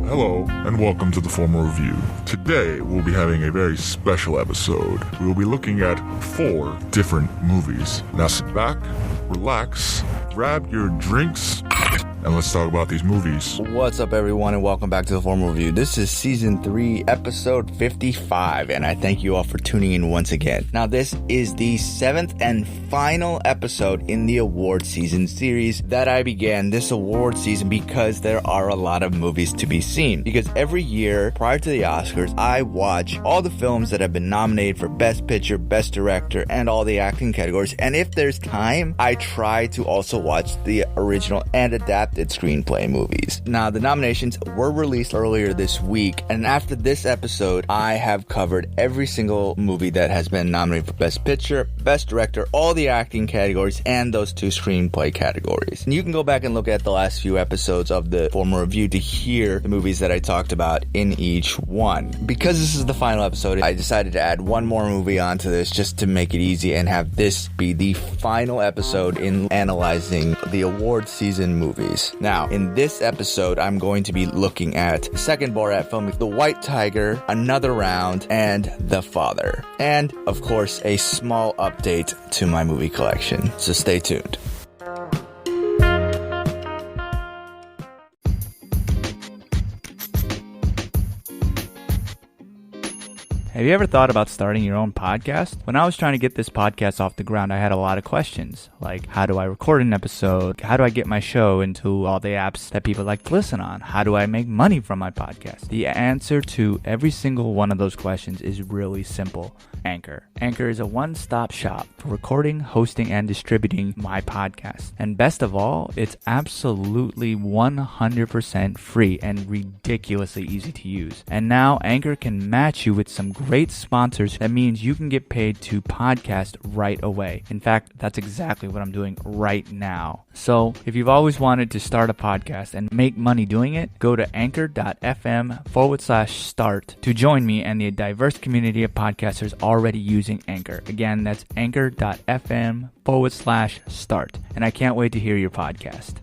Hello, and welcome to the Formal Review. Today, we'll be having a very special episode. We will be looking at 4 different movies. Now sit back, relax, grab your drinks, and let's talk about these movies. What's up, everyone, and welcome back to the Formal Review. This is Season 3, Episode 55, and I thank you all for tuning in once again. Now, this is the 7th and final episode in the award season series that I began this award season because there are a lot of movies to be seen. Because every year, prior to the Oscars, I watch all the films that have been nominated for Best Picture, Best Director, and all the acting categories. And if there's time, I try to also watch the original and adapted screenplay movies. Now, the nominations were released earlier this week, and after this episode, I have covered every single movie that has been nominated for Best Picture, Best Director, all the acting categories, and those 2 screenplay categories. And you can go back and look at the last few episodes of the Formal Review to hear the movies that I talked about in each one. Because this is the final episode, I decided to add one more movie onto this just to make it easy and have this be the final episode in analyzing the award season movies. Now, in this episode, I'm going to be looking at the second Borat film, The White Tiger, Another Round, and The Father. And, of course, a small update to my movie collection. So stay tuned. Have you ever thought about starting your own podcast? When I was trying to get this podcast off the ground, I had a lot of questions, like how do I record an episode? How do I get my show into all the apps that people like to listen on? How do I make money from my podcast? The answer to every single one of those questions is really simple. Anchor. Anchor is a one-stop shop for recording, hosting, and distributing my podcast. And best of all, it's absolutely 100% free and ridiculously easy to use. And now Anchor can match you with some great sponsors. That means you can get paid to podcast right away. In fact, that's exactly what I'm doing right now. So if you've always wanted to start a podcast and make money doing it, go to anchor.fm/start to join me and the diverse community of podcasters already using Anchor. Again, that's anchor.fm/start. And I can't wait to hear your podcast.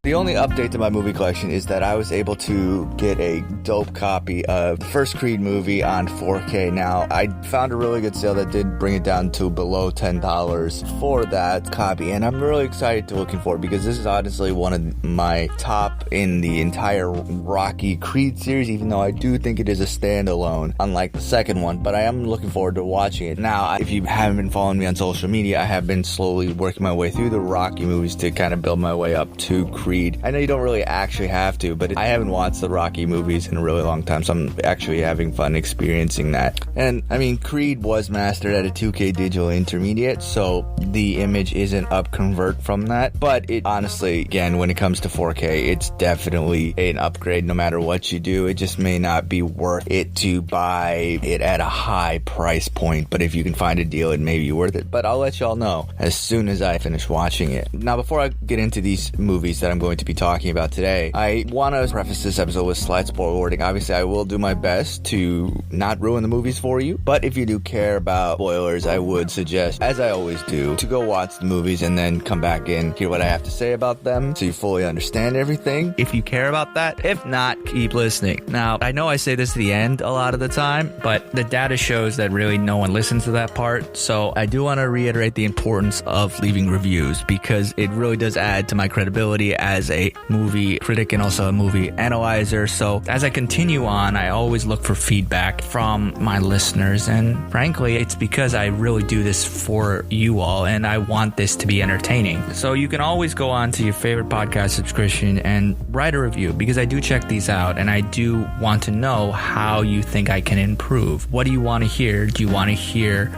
The only update to my movie collection is that I was able to get a dope copy of the first Creed movie on 4K. Now, I found a really good sale that did bring it down to below $10 for that copy, and I'm really excited to looking for it because this is honestly one of my top in the entire Rocky Creed series, even though I do think it is a standalone, unlike the second one, but I am looking forward to watching it. Now, if you haven't been following me on social media, I have been slowly working my way through the Rocky movies to kind of build my way up to Creed. I know you don't really actually have to, but I haven't watched the Rocky movies in a really long time, so I'm actually having fun experiencing that. And, I mean, Creed was mastered at a 2K digital intermediate, so the image isn't up convert from that, but it honestly, again, when it comes to 4K, it's definitely an upgrade no matter what you do. It just may not be worth it to buy it at a high price point, but if you can find a deal, it may be worth it. But I'll let y'all know as soon as I finish watching it. Now, before I get into these movies that I'm going to be talking about today, I want to preface this episode with slight spoiler warning. Obviously, I will do my best to not ruin the movies for you, but if you do care about spoilers, I would suggest, as I always do, to go watch the movies and then come back and hear what I have to say about them so you fully understand everything, if you care about that. If not, keep listening. Now, I know I say this at the end a lot of the time, but the data shows that really no one listens to that part, so I do want to reiterate the importance of leaving reviews because it really does add to my credibility as a movie critic and also a movie analyzer. So as I continue on, I always look for feedback from my listeners, and frankly, it's because I really do this for you all and I want this to be entertaining. So you can always go on to your favorite podcast subscription and write a review because I do check these out and I do want to know how you think I can improve. What do you want to hear? Do you want to hear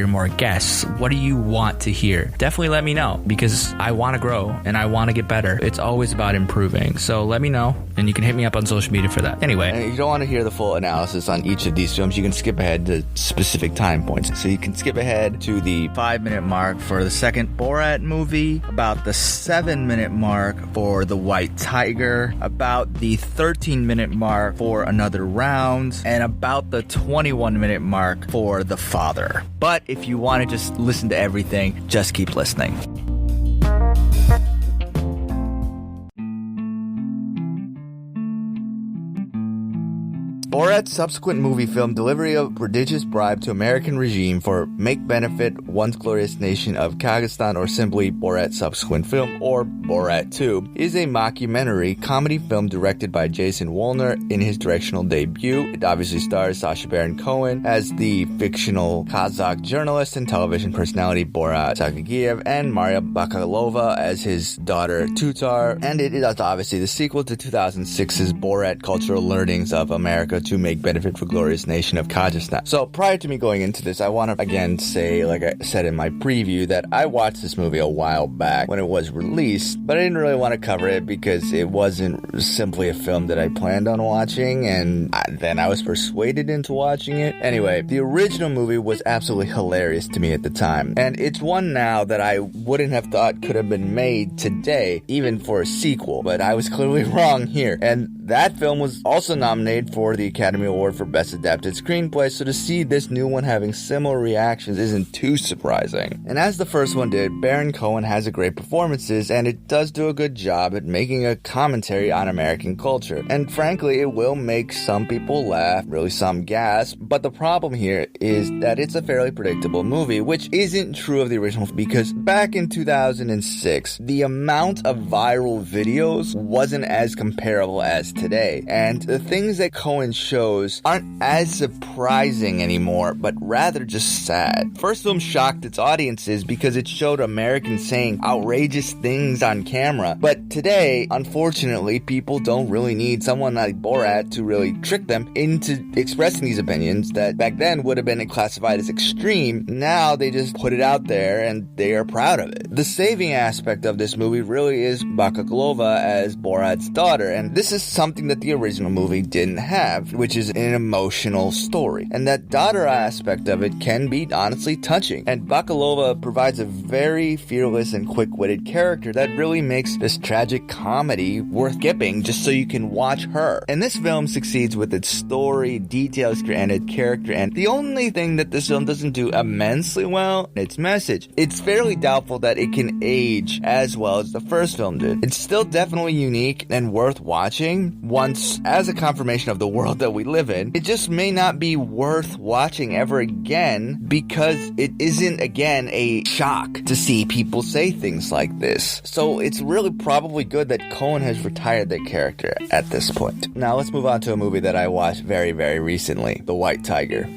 more guests? What do you want to hear? Definitely let me know because I want to grow and I want to get better. It's always about improving. So let me know, and you can hit me up on social media for that. Anyway, if you don't want to hear the full analysis on each of these films, you can skip ahead to specific time points. So you can skip ahead to the 5-minute mark for the second Borat movie, about the 7-minute mark for The White Tiger, about the 13-minute mark for Another Round, and about the 21-minute mark for The Father. But if you want to just listen to everything, just keep listening. Borat Subsequent Moviefilm, delivery of prodigious bribe to American regime for make benefit once glorious nation of Kazakhstan, or simply Borat Subsequent Film, or Borat 2, is a mockumentary comedy film directed by Jason Wolner in his directional debut. It obviously stars Sacha Baron Cohen as the fictional Kazakh journalist and television personality Borat Sagagiev, and Maria Bakalova as his daughter Tutar, and it is obviously the sequel to 2006's Borat Cultural Learnings of America to make benefit for glorious nation of Kazakhstan. So prior to me going into this, I want to again say, like I said in my preview, that I watched this movie a while back when it was released, but I didn't really want to cover it because it wasn't simply a film that I planned on watching, and then I was persuaded into watching it. Anyway, the original movie was absolutely hilarious to me at the time, and it's one now that I wouldn't have thought could have been made today, even for a sequel, but I was clearly wrong here. And that film was also nominated for the Academy Award for Best Adapted Screenplay, so to see this new one having similar reactions isn't too surprising. And as the first one did, Baron Cohen has a great performances, and it does do a good job at making a commentary on American culture. And frankly, it will make some people laugh, really some gasp, but the problem here is that it's a fairly predictable movie, which isn't true of the original, because back in 2006, the amount of viral videos wasn't as comparable as today, and the things that Cohen shows aren't as surprising anymore, but rather just sad. First film shocked its audiences because it showed Americans saying outrageous things on camera, but today, unfortunately, people don't really need someone like Borat to really trick them into expressing these opinions that back then would have been classified as extreme. Now they just put it out there and they are proud of it. The saving aspect of this movie really is Bakalova as Borat's daughter, and this is something that the original movie didn't have, which is an emotional story. And that daughter aspect of it can be honestly touching, and Bakalova provides a very fearless and quick-witted character that really makes this tragic comedy worth skipping just so you can watch her. And this film succeeds with its story, details, and its character, and the only thing that this film doesn't do immensely well, its message. It's fairly doubtful that it can age as well as the first film did. It's still definitely unique and worth watching once as a confirmation of the world that we live in. It just may not be worth watching ever again because it isn't, again, a shock to see people say things like this. So it's really probably good that Cohen has retired that character at this point. Now let's move on to a movie that I watched very, very recently, The White Tiger.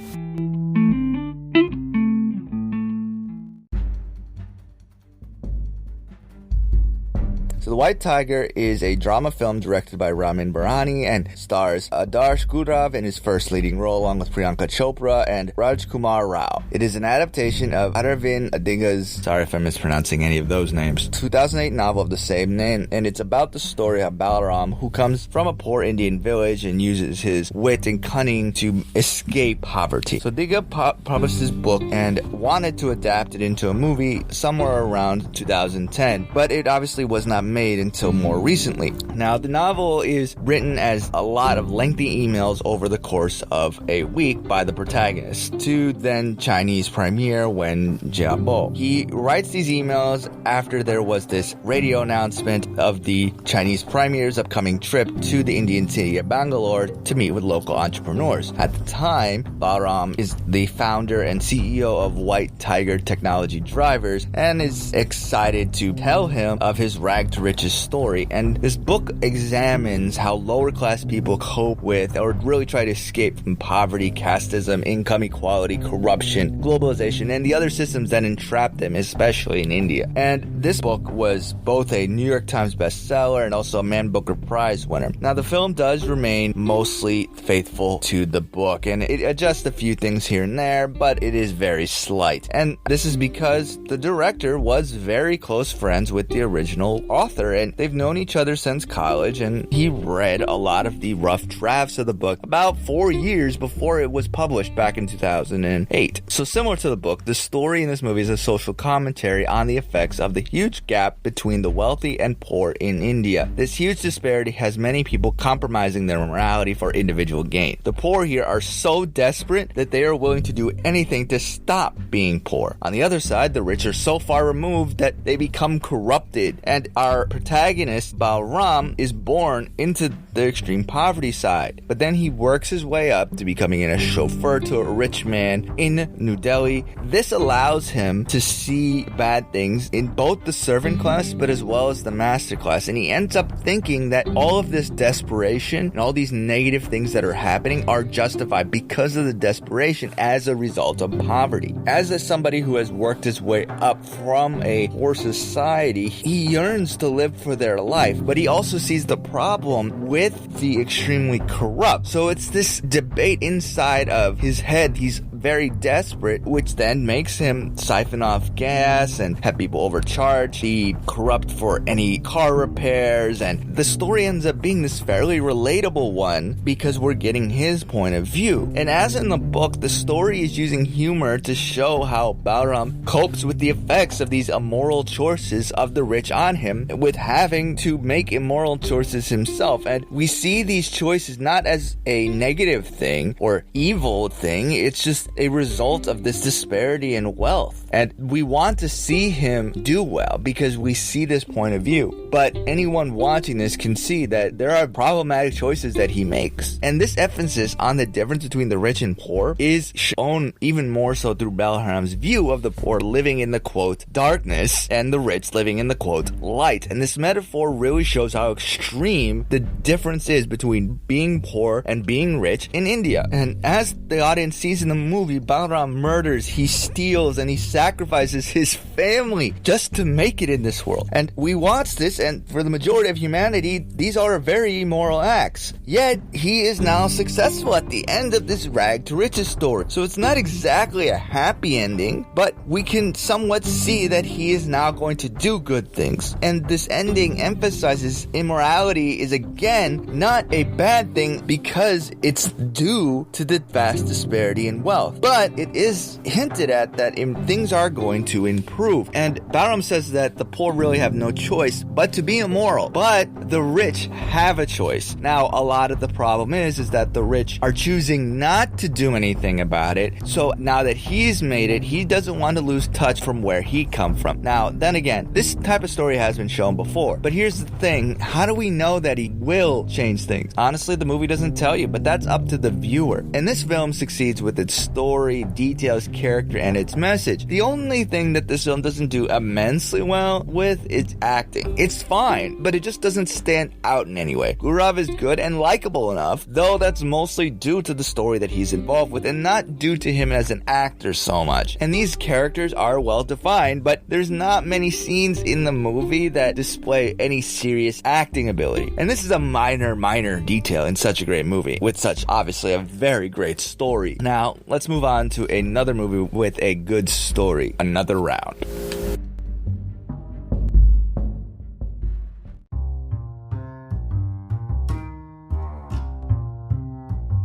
So The White Tiger is a drama film directed by Ramin Bahrani and stars Adarsh Gurov in his first leading role along with Priyanka Chopra and Rajkumar Rao. It is an adaptation of Aravind Adiga's, sorry if I'm mispronouncing any of those names, 2008 novel of the same name, and it's about the story of Balaram, who comes from a poor Indian village and uses his wit and cunning to escape poverty. So Adiga published this book and wanted to adapt it into a movie somewhere around 2010, but it obviously was not made until more recently. Now, the novel is written as a lot of lengthy emails over the course of a week by the protagonist to then Chinese premier Wen Jiabo. He writes these emails after there was this radio announcement of the Chinese premier's upcoming trip to the Indian city of Bangalore to meet with local entrepreneurs. At the time, Balaram is the founder and CEO of White Tiger Technology Drivers and is excited to tell him of his rag to riches story, and this book examines how lower class people cope with or really try to escape from poverty, casteism, income equality, corruption, globalization, and the other systems that entrap them, especially in India. And this book was both a New York Times bestseller and also a Man Booker Prize winner. Now, the film does remain mostly faithful to the book, and it adjusts a few things here and there, but it is very slight. And this is because the director was very close friends with the original author, and they've known each other since college, and he read a lot of the rough drafts of the book about 4 years before it was published back in 2008. So similar to the book, the story in this movie is a social commentary on the effects of the huge gap between the wealthy and poor in India. This huge disparity has many people compromising their morality for individual gain. The poor here are so desperate that they are willing to do anything to stop being poor. On the other side, the rich are so far removed that they become corrupted and are our protagonist, Balram, is born into the extreme poverty side. But then he works his way up to becoming a chauffeur to a rich man in New Delhi. This allows him to see bad things in both the servant class, but as well as the master class. And he ends up thinking that all of this desperation and all these negative things that are happening are justified because of the desperation as a result of poverty. As somebody who has worked his way up from a poor society, he yearns to live for their life, but he also sees the problem with the extremely corrupt. So it's this debate inside of his head. He's very desperate, which then makes him siphon off gas and have people overcharge, be corrupt for any car repairs, and the story ends up being this fairly relatable one because we're getting his point of view. And as in the book, the story is using humor to show how Balram copes with the effects of these immoral choices of the rich on him, with having to make immoral choices himself. And we see these choices not as a negative thing or evil thing, it's just a result of this disparity in wealth. And we want to see him do well because we see this point of view. But anyone watching this can see that there are problematic choices that he makes. And this emphasis on the difference between the rich and poor is shown even more so through Balram's view of the poor living in the quote darkness and the rich living in the quote light. And this metaphor really shows how extreme the difference is between being poor and being rich in India. And as the audience sees in the movie, Balram murders, he steals, and he sacrifices his family just to make it in this world. And we watch this, and for the majority of humanity, these are very immoral acts. Yet, he is now successful at the end of this rag to riches story. So it's not exactly a happy ending, but we can somewhat see that he is now going to do good things. And this ending emphasizes immorality is again not a bad thing because it's due to the vast disparity in wealth. But it is hinted at that things are going to improve. And Balram says that the poor really have no choice but to be immoral. But the rich have a choice. Now, a lot of the problem is that the rich are choosing not to do anything about it. So now that he's made it, he doesn't want to lose touch from where he come from. Now, then again, this type of story has been shown before. But here's the thing. How do we know that he will change things? Honestly, the movie doesn't tell you, but that's up to the viewer. And this film succeeds with its story, details, character, and its message. The only thing that this film doesn't do immensely well with is acting. It's fine, but it just doesn't stand out in any way. Gaurav is good and likable enough, though that's mostly due to the story that he's involved with and not due to him as an actor so much. And these characters are well defined, but there's not many scenes in the movie that display any serious acting ability. And this is a minor detail in such a great movie, with such obviously a very great story. Now, let's move on to another movie with a good story, Another Round.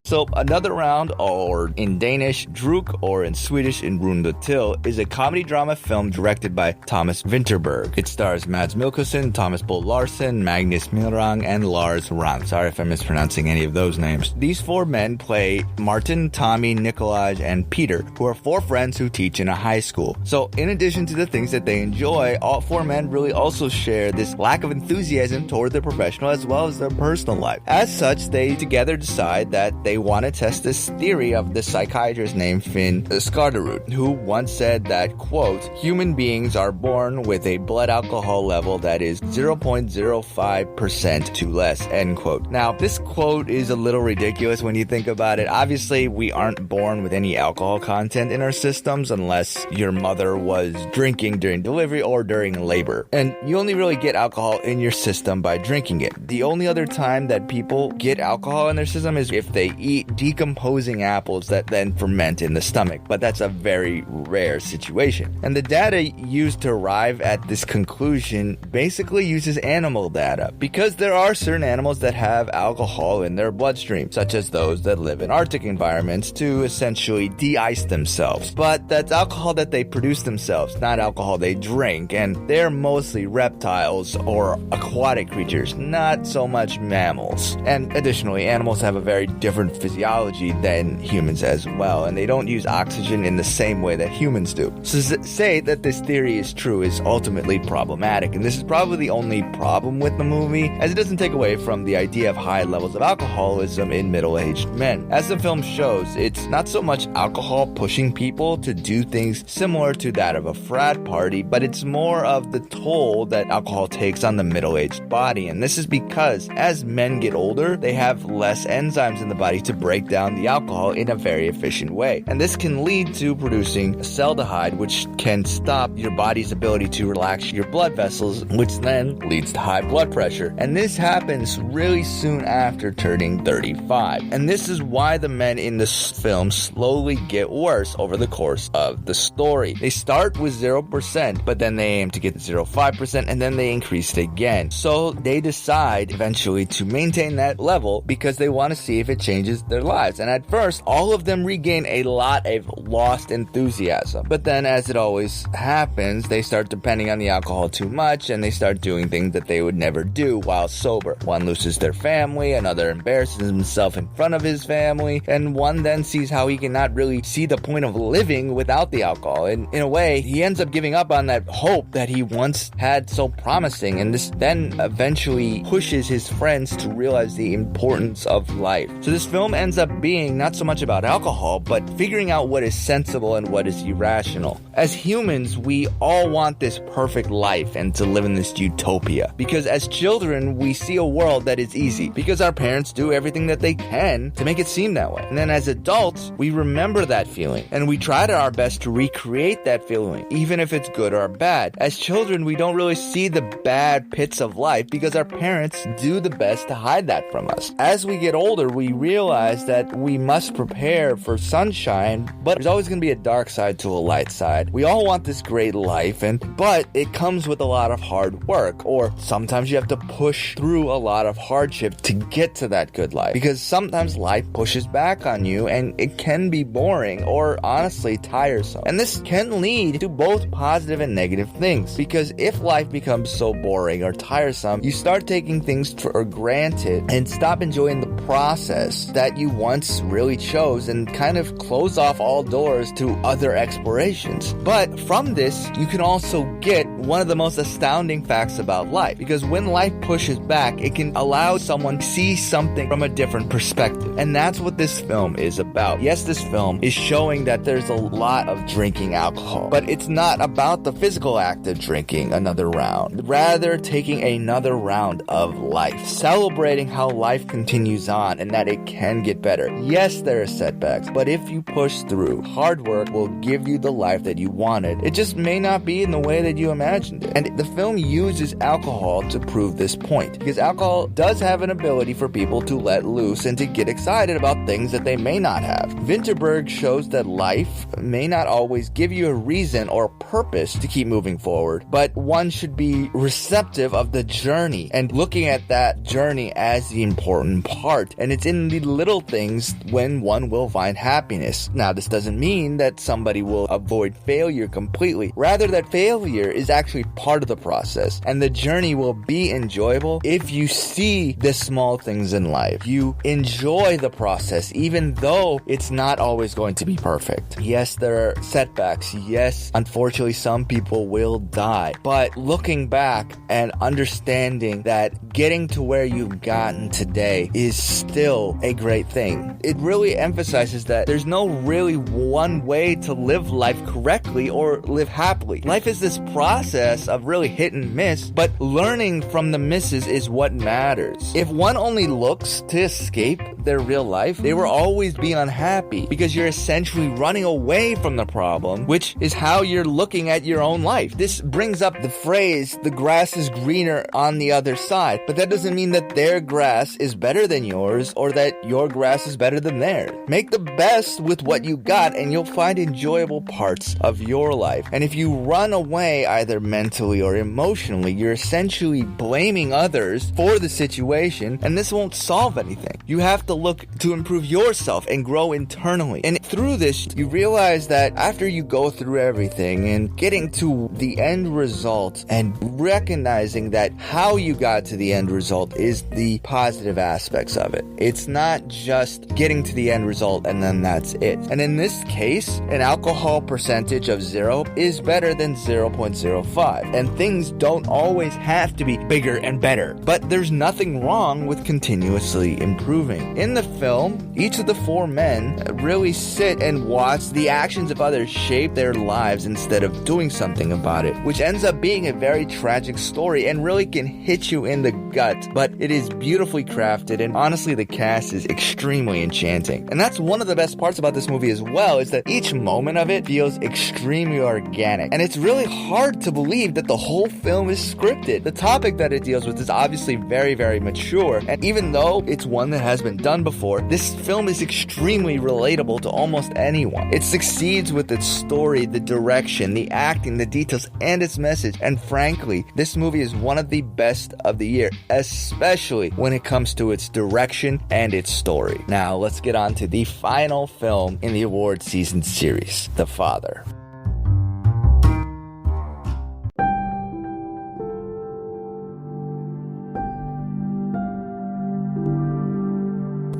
So, Another Round, or in Danish, Druk, or in Swedish, in Runda Till, is a comedy drama film directed by Thomas Vinterberg. It stars Mads Mikkelsen, Thomas Bo Larsen, Magnus Milrang, and Lars Rang. Sorry if I'm mispronouncing any of those names. These four men play Martin, Tommy, Nikolaj, and Peter, who are four friends who teach in a high school. So, in addition to the things that they enjoy, all four men really also share this lack of enthusiasm toward their professional as well as their personal life. As such, they together decide that they want to test this theory of the psychiatrist named Finn Skarderud, who once said that, quote, human beings are born with a blood alcohol level that is 0.05% too less, end quote. Now, this quote is a little ridiculous when you think about it. Obviously, we aren't born with any alcohol content in our systems unless your mother was drinking during delivery or during labor. And you only really get alcohol in your system by drinking it. The only other time that people get alcohol in their system is if they eat decomposing apples that then ferment in the stomach, but that's a very rare situation. And the data used to arrive at this conclusion basically uses animal data, because there are certain animals that have alcohol in their bloodstream, such as those that live in Arctic environments to essentially de-ice themselves. But that's alcohol that they produce themselves, not alcohol they drink, and they're mostly reptiles or aquatic creatures, not so much mammals. And additionally, animals have a very different physiology than humans as well, and they don't use oxygen in the same way that humans do. So to say that this theory is true is ultimately problematic, and this is probably the only problem with the movie, as it doesn't take away from the idea of high levels of alcoholism in middle-aged men. As the film shows, it's not so much alcohol pushing people to do things similar to that of a frat party, but it's more of the toll that alcohol takes on the middle-aged body. And this is because as men get older, they have less enzymes in the body to break down the alcohol in a very efficient way. And this can lead to producing acetaldehyde, which can stop your body's ability to relax your blood vessels, which then leads to high blood pressure. And this happens really soon after turning 35. And this is why the men in this film slowly get worse over the course of the story. They start with 0%, but then they aim to get to 0.5%, and then they increase it again. So they decide eventually to maintain that level because they want to see if it changes their lives. And at first, all of them regain a lot of lost enthusiasm. But then, as it always happens, they start depending on the alcohol too much, and they start doing things that they would never do while sober. One loses their family, another embarrasses himself in front of his family, and one then sees how he cannot really see the point of living without the alcohol. And in a way, he ends up giving up on that hope that he once had so promising, and this then eventually pushes his friends to realize the importance of life. So this film ends up being not so much about alcohol, but figuring out what is sensible and what is irrational. As humans, we all want this perfect life and to live in this utopia, because as children, we see a world that is easy, because our parents do everything that they can to make it seem that way. And then as adults, we remember that feeling, and we try to our best to recreate that feeling, even if it's good or bad. As children, we don't really see the bad pits of life because our parents do the best to hide that from us. As we get older, we realize that we must prepare for sunshine, but there's always going to be a dark side to a light side. We all want this great life, but it comes with a lot of hard work, or sometimes you have to push through a lot of hardship to get to that good life, because sometimes life pushes back on you and it can be boring or honestly tiresome. And this can lead to both positive and negative things, because if life becomes so boring or tiresome, you start taking things for granted and stop enjoying the process that you once really chose and kind of close off all doors to other explorations. But from this, you can also get one of the most astounding facts about life, because when life pushes back, it can allow someone to see something from a different perspective. And that's what this film is about. Yes, this film is showing that there's a lot of drinking alcohol, but it's not about the physical act of drinking another round, rather taking another round of life, celebrating how life continues on and that it can get better. Yes, there are setbacks, but if you push through, hard work will give you the life that you wanted. It just may not be in the way that you imagined it. And the film uses alcohol to prove this point, because alcohol does have an ability for people to let loose and to get excited about things that they may not have. Vinterberg shows that life may not always give you a reason or purpose to keep moving forward, but one should be receptive of the journey and looking at that journey as the important part. And it's in the little things when one will find happiness. Now, this doesn't mean that somebody will avoid failure completely. Rather, that failure is actually part of the process, and the journey will be enjoyable if you see the small things in life. You enjoy the process, even though it's not always going to be perfect. Yes, there are setbacks. Yes, unfortunately, some people will die. But looking back and understanding that getting to where you've gotten today is still a great thing. It really emphasizes that there's no really one way to live life correctly or live happily. Life is this process of really hit and miss, but learning from the misses is what matters. If one only looks to escape their real life, they will always be unhappy, because you're essentially running away from the problem, which is how you're looking at your own life. This brings up the phrase, the grass is greener on the other side, but that doesn't mean that their grass is better than yours or that your grass is better than theirs. Make the best with what you got and you'll find enjoyable parts of your life. And if you run away either mentally or emotionally, you're essentially blaming others for the situation, and this won't solve anything. You have to look to improve yourself and grow internally. And through this, you realize that after you go through everything and getting to the end result and recognizing that how you got to the end result is the positive aspects of it. It's not just getting to the end result and then that's it. And in this case, an alcohol percentage of 0 is better than 0.05. And things don't always have to be bigger and better. But there's nothing wrong with continuously improving. In the film, each of the 4 men really sit and watch the actions of others shape their lives instead of doing something about it, which ends up being a very tragic story and really can hit you in the gut. But it is beautifully crafted, and honestly, the cast is extremely enchanting. And that's one of the best parts about this movie as well, is that each moment of it feels extremely organic. And it's really hard to believe that the whole film is scripted. The topic that it deals with is obviously very, very mature. And even though it's one that has been done before, this film is extremely relatable to almost anyone. It succeeds with its story, the direction, the acting, the details, and its message. And frankly, this movie is one of the best of the year, especially when it comes to its direction and its story. Now, let's get on to the final film in the award season series, The Father.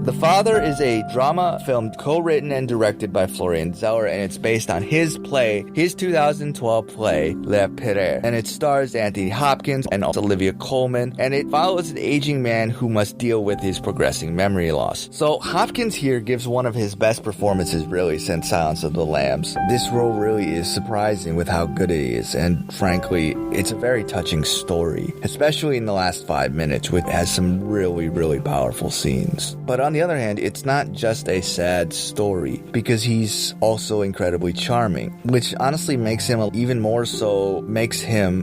The Father is a drama film co-written and directed by Florian Zeller, and it's based on his 2012 play, Le Pere. And it stars Anthony Hopkins and also Olivia Colman, and it follows an aging man who must deal with his progressing memory loss. So Hopkins here gives one of his best performances really since Silence of the Lambs. This role really is surprising with how good it is, and frankly, it's a very touching story, especially in the last 5 minutes, which has some really, really powerful scenes. But on the other hand, it's not just a sad story, because he's also incredibly charming, which honestly makes him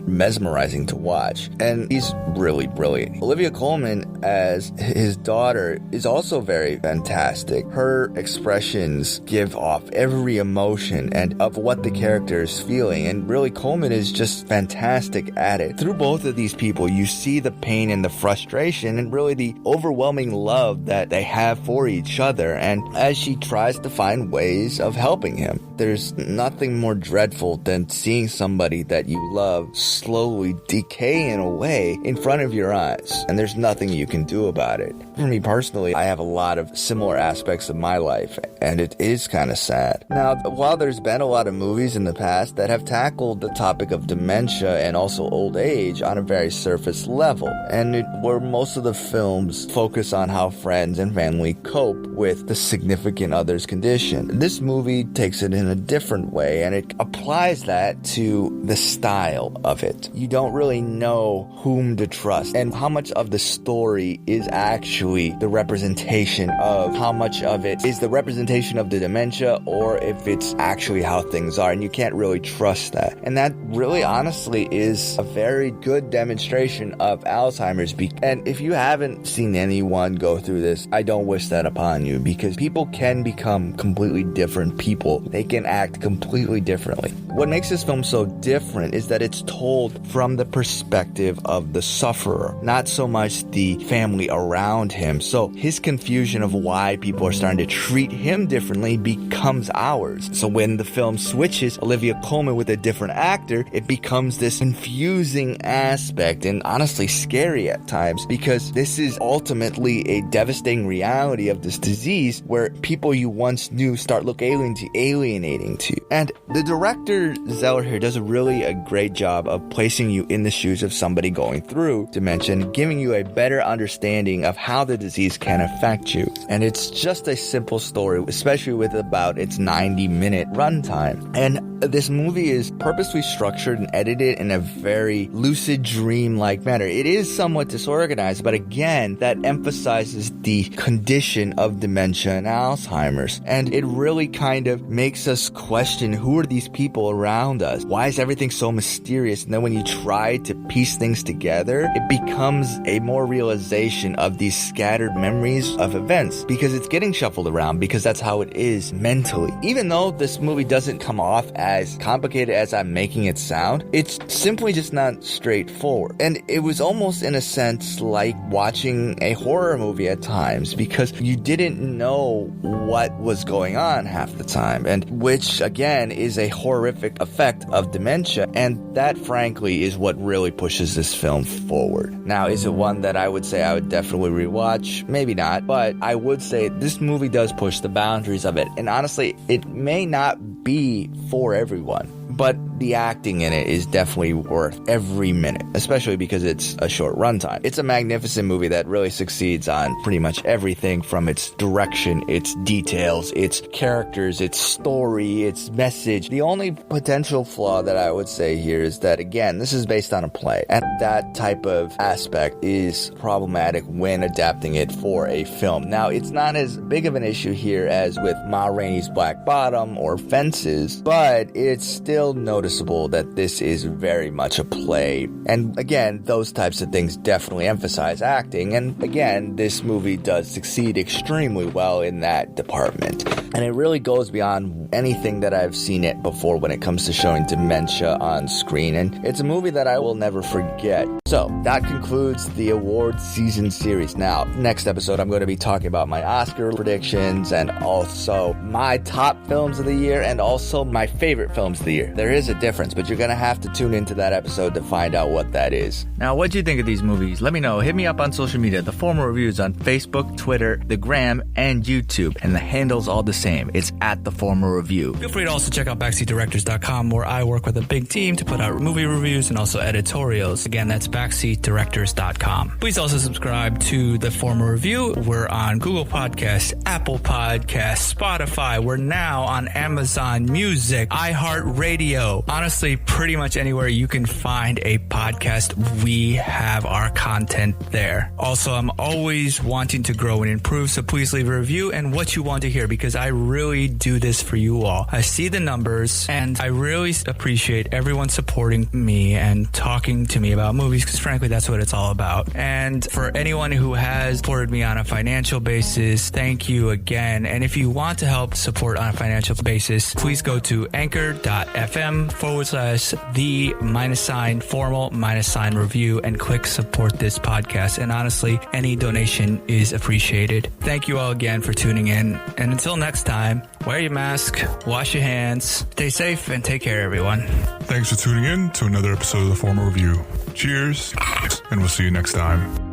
mesmerizing to watch. And he's really brilliant. Olivia Colman as his daughter is also very fantastic. Her expressions give off every emotion and of what the character is feeling, and really Colman is just fantastic at it. Through both of these people, you see the pain and the frustration and really the overwhelming love that they have for each other, and as she tries to find ways of helping him. There's nothing more dreadful than seeing somebody that you love slowly decaying away in front of your eyes, and there's nothing you can do about it. For me personally, I have a lot of similar aspects of my life, and it is kind of sad. Now, while there's been a lot of movies in the past that have tackled the topic of dementia and also old age on a very surface level, and where most of the films focus on how friends and family cope with the significant other's condition, this movie takes it in a different way, and it applies that to the style of it. You don't really know whom to trust, and how much of the story is actually the representation of how much of it is the representation of the dementia, or if it's actually how things are, and you can't really trust that. And that really honestly is a very good demonstration of Alzheimer's. And if you haven't seen anyone go through this, I don't wish that upon you, because people can become completely different people. They can act completely differently. What makes this film so different is that it's told from the perspective of the sufferer, not so much the family around him. So his confusion of why people are starting to treat him differently becomes ours. So when the film switches Olivia Colman with a different actor, it becomes this confusing aspect, and honestly scary at times, because this is ultimately a devastating reality of this disease where people you once knew start look alienating to you. And the director Zeller here does a great job of placing you in the shoes of somebody going through dementia and giving you a better understanding of how the disease can affect you. And it's just a simple story, especially with about its 90-minute runtime. And this movie is purposely structured and edited in a very lucid, dream-like manner. It is somewhat disorganized, but again, that emphasizes the condition of dementia and Alzheimer's. And it really kind of makes us question, who are these people around us? Why is everything so mysterious? And then when you try to piece things together, it becomes a more realization of these scattered memories of events, because it's getting shuffled around, because that's how it is mentally. Even though this movie doesn't come off as complicated as I'm making it sound, it's simply just not straightforward. And it was almost in a sense like watching a horror movie at times, because because you didn't know what was going on half the time, and which again is a horrific effect of dementia, and that frankly is what really pushes this film forward. Now, is it one that I would say I would definitely rewatch? Maybe not, but I would say this movie does push the boundaries of it, and honestly, it may not be for everyone, but the acting in it is definitely worth every minute, especially because it's a short runtime. It's a magnificent movie that really succeeds on pretty much everything from its direction, its details, its characters, its story, its message. The only potential flaw that I would say here is that, again, this is based on a play, and that type of aspect is problematic when adapting it for a film. Now, it's not as big of an issue here as with Ma Rainey's Black Bottom or Fences, but it's still noticeable that this is very much a play. And again, those types of things definitely emphasize acting. And again, this movie does succeed extremely well in that department. And it really goes beyond anything that I've seen it before when it comes to showing dementia on screen. And it's a movie that I will never forget. So that concludes the award season series. Now, next episode, I'm going to be talking about my Oscar predictions and also my top films of the year and also my favorite films of the year. There is a difference, but you're going to have to tune into that episode to find out what that is. Now, what'd you think of these movies? Let me know. Hit me up on social media. The Formal Reviews on Facebook, Twitter, the Gram, and YouTube. And the handle's all the same. It's at The Formal Review. Feel free to also check out backseatdirectors.com, where I work with a big team to put out movie reviews and also editorials. Again, that's backseatdirectors.com. Please also subscribe to The Formal Review. We're on Google Podcasts, Apple Podcasts, Spotify. We're now on Amazon Music, iHeartRadio. Honestly, pretty much anywhere you can find a podcast, we have our content there. Also, I'm always wanting to grow and improve, so please leave a review and what you want to hear, because I really do this for you all. I see the numbers, and I really appreciate everyone supporting me and talking to me about movies, because frankly, that's what it's all about. And for anyone who has supported me on a financial basis, thank you again. And if you want to help support on a financial basis, please go to anchor.fm/the-formal-review and click support this podcast. And honestly, any donation is appreciated. Thank you all again for tuning in. And until next time, wear your mask, wash your hands, stay safe, and take care, everyone. Thanks for tuning in to another episode of The Formal Review. Cheers, and we'll see you next time.